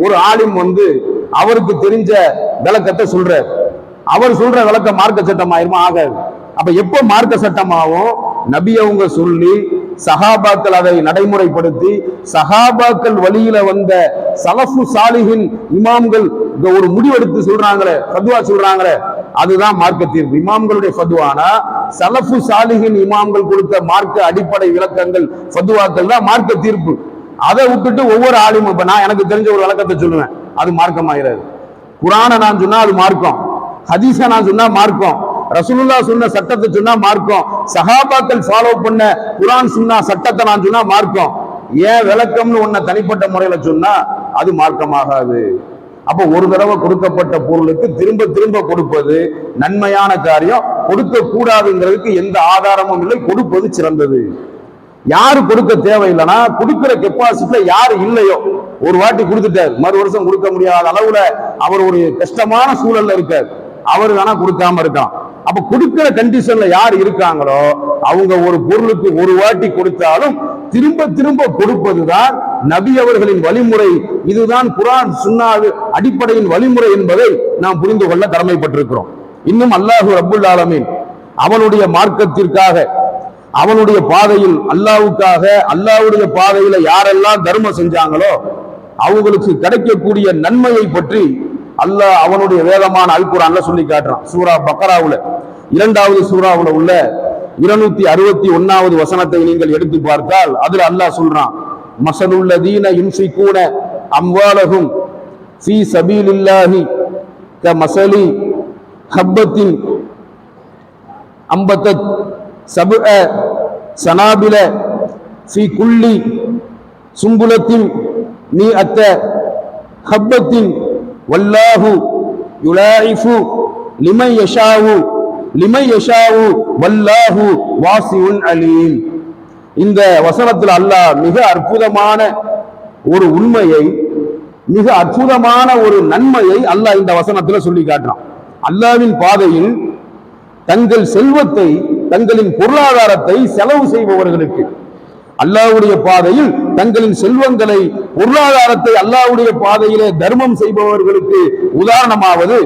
ஒரு ஆலிம் அவருக்கு தெரிஞ்ச விளக்கத்தை சொல்றார், அவர் சொல்ற விளக்கம் மார்க்க சட்டம் ஆயிருமா? ஆகாது. அப்ப எப்ப மார்க்க சட்டமாகும்? நபி அவங்க சொல்லி சஹாபாக்கள் அதை நடைமுறைப்படுத்தி சஹாபாக்கள் வழியில வந்த சலஃபு சாலிஹின் இமாம்கள் ஒரு முடிவெடுத்து சொல்றாங்களே, ஃபத்வா சொல்றாங்களே, அதுதான் மார்க்க தீர்ப்பு. இமாம்களுடைய ஃபத்வானா சலஃபு சாலிஹின் இமாம்கள் கொடுத்த மார்க்க அடிப்படை விளக்கங்கள் ஃபத்வாக்கள் தான் மார்க்க தீர்ப்பு. அதை விட்டுட்டு ஒவ்வொரு ஆலிமும், இப்ப நான் எனக்கு தெரிஞ்ச ஒரு விளக்கத்தை சொல்லுவேன், அது மார்க்கம் ஆகிறாது. குரானை நான் சொன்னா அது மார்க்கம், ஹதீஸை நான் சொன்னா மார்க்கம், ரசூலுல்லாஹ் சொன்ன சட்டத்தை சொன்னா மார்க்கம், சஹாபாக்கள் ஃபாலோ பண்ண குர்ஆன் சுன்னா சட்டத்தை நான் சொன்னா மார்க்கம். ஏன் விளக்கம்னு ஒன்ன தனிப்பட்ட முறையில சொன்னா அது மார்க்கமாகாது. அப்ப ஒரு தடவை கொடுக்கப்பட்ட பொருளுக்கு திரும்ப திரும்ப கொடுப்பது நன்மையான காரியம். கொடுக்க கூடாதுங்கிறதுக்கு எந்த ஆதாரமும் இல்லை. கொடுப்பது சிறந்தது. யாரு கொடுக்க தேவையில்லைன்னா கொடுக்கிற கெப்பாசிட்டில யாரு இல்லையோ, ஒரு வாட்டி கொடுத்துட்டார், மறு வருஷம் கொடுக்க முடியாத அளவுல அவர் ஒரு கஷ்டமான சூழல்ல இருக்கார், அவரு வேணா கொடுக்காம இருக்கான். அப்ப கொடுக்கிற கண்டிஷன்ல யார் இருக்காங்களோ அவங்க ஒரு பொருளுக்கு ஒரு வாட்டி கொடுத்தாலும் திரும்ப திரும்ப கொடுப்பதுதான் நபி அவர்களின் வழிமுறை. இதுதான் குர்ஆன் சுன்னா அடிப்படையின் வழிமுறை என்பதை நாம் புரிந்து கொள்ள கடமைப்பட்டிருக்கிறோம். இன்னும் அல்லாஹ் ரப்புல் ஆலமீன் அவனுடைய மார்க்கத்திற்காக, அவனுடைய பாதையில், அல்லாஹ்வுக்காக, அல்லாஹ்வுடைய பாதையில யாரெல்லாம் தர்மம் செஞ்சாங்களோ அவங்களுக்கு கிடைக்கக்கூடிய நன்மையை பற்றி அல்லாஹ் அவனுடைய வேதமான அல் குர்ஆன்ல சொல்லி காட்டுறான். சூரா பக்ராவுல 2வது சூராவுல உள்ள 261வது வசனத்தை நீங்கள் எடுத்து பார்த்தால் அதுல அல்லாஹ் சொல்றான், மஸலுல்லதீன யுன்ஃபிகூன அம்வாலஹும் ஃபீ ஸபீலில்லாஹி கமஸலி ஹப்பத்தின் அம்பத்தத் சபஅ சனாபில ஃபீ குல்லி சும்புலத்தின் மீஅத்த ஹப்பத்தின் வல்லாஹு யுலாயிஃபு லிமன் யஷாவு வல்லாஹு வாசிஉன் அலீம். இந்த வசனத்தில் அல்லாஹ் மிக அற்புதமான ஒரு உண்மையை, மிக அற்புதமான ஒரு நன்மையை அல்லாஹ் இந்த வசனத்தில் சொல்லி காட்டுறான். அல்லாஹ்வின் பாதையில் தங்கள் செல்வத்தை, தங்களின் பொருளாதாரத்தை செலவு செய்பவர்களுக்கு, அல்லாஹ்வுடைய பாதையில் தங்களின் செல்வங்களை, பொருளாதாரத்தை அல்லாஹ்வுடைய பாதையிலே தர்மம் செய்பவர்களுக்கு உதாரணமாவது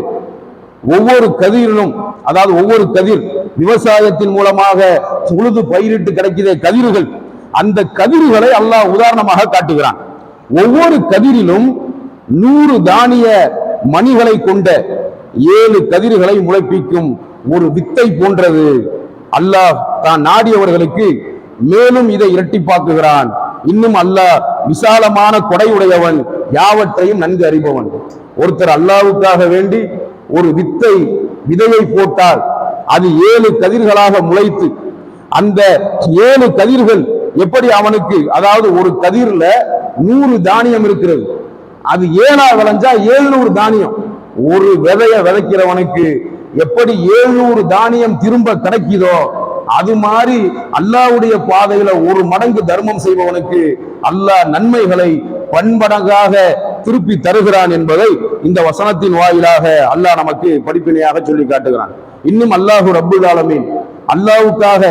ஒவ்வொரு கதிரிலும், அதாவது ஒவ்வொரு கதிர் விவசாயத்தின் மூலமாக உழுது பயிரிட்டு கிடைக்கிற கதிர்கள், அந்த கதிர்களை அல்லாஹ் உதாரணமாக காட்டுகிறான். ஒவ்வொரு கதிரிலும் 100 தானிய மணிகளை கொண்ட 7 கதிர்களை முளைப்பிக்கும் ஒரு வித்தை போன்றது. அல்லாஹ் தான் நாடியவர்களுக்கு மேலும் இதை இரட்டிப்பாக்குகிறான். இன்னும் அல்லாஹ் விசாலமான கொடை உடையவன், யாவற்றையும் நன்கு அறிபவன். ஒருத்தர் அல்லாஹ்வுக்காக வேண்டி ஒரு விதையை போட்டால் அது 7 கதிர்களாக முளைத்து, அந்த 7 கதிர்கள் எப்படி அவனுக்கு, அதாவது ஒரு கதிர்ல 100 தானியம் இருக்கிறது, அது 7ஆ விளைஞ்சா 700 தானியம். ஒரு விதைய விதைக்கிறவனுக்கு எப்படி 700 தானியம் திரும்ப கிடைக்குதோ அது மாதிரி அல்லாஹ்வுடைய பாதையில 1 மடங்கு தர்மம் செய்பவனுக்கு அல்லாஹ் நன்மைகளை பன்மடங்காக திருப்பி தருகிறான் என்பதை இந்த வசனத்தின் வாயிலாக அல்லாஹ் நமக்கு படிப்பினையாக சொல்லி காட்டுகிறான். இன்னும் அல்லாஹ் ரப்புல் ஆலமீன் அல்லாஹ்வுக்காக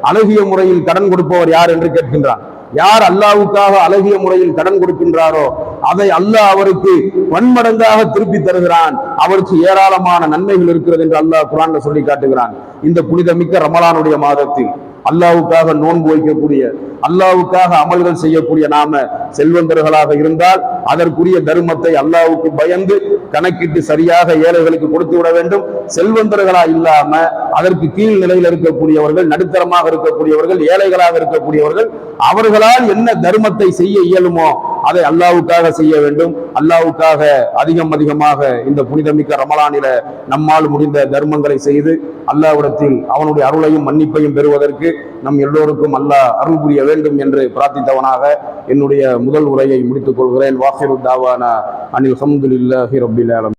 அழகிய முறையில் கடன் கொடுப்பவர் யார் என்று கேட்கின்றான். யார் அல்லாஹ்வுக்காக அழகிய முறையில் கடன் கொடுக்கின்றாரோ அதை அல்லாஹ் அவருக்கு பன்மடங்காக திருப்பி தருகிறான். அவருக்கு ஏராளமான நன்மைகள் இருக்கிறது என்று அல்லாஹ் குர்ஆன்ல சொல்லி காட்டுகிறான். இந்த புனிதமிக்க ரமலானுடைய மாதத்தில் அல்லாஹ்வுக்காக நோன்பு வைக்கக்கூடிய, அல்லாஹ்வுக்காக அமல்கள் செய்யக்கூடிய நாம செல்வந்தர்களாக இருந்தால் அதற்குரிய தர்மத்தை அல்லாஹ்வுக்கு பயந்து கணக்கிட்டு சரியாக ஏழைகளுக்கு கொடுத்து விட வேண்டும். செல்வந்தர்களா இல்லாம அதற்கு கீழ் நிலையில் இருக்கக்கூடியவர்கள், நடுத்தரமாக இருக்கக்கூடியவர்கள், ஏழைகளாக இருக்கக்கூடியவர்கள், அவர்களால் என்ன தர்மத்தை செய்ய இயலுமோ அதை அல்லாஹ்வுக்காக செய்ய வேண்டும். அல்லாஹ்வுக்காக அதிகமாக இந்த புனிதமிக்க ரமலானில நம்மால் முடிந்த தர்மங்களை செய்து அல்லாஹ்விடத்தில் அவனுடைய அருளையும் மன்னிப்பையும் பெறுவதற்கு நம் எல்லோருக்கும் அல்லாஹ் அருள் புரிய வேண்டும் என்று பிரார்த்தித்தவனாக என்னுடைய முதல் உரையை முடித்துக் கொள்கிறேன். வாஹிரு தாவானா அனில் ஹம்துலில்லாஹி ரப்பில் ஆலமீன்.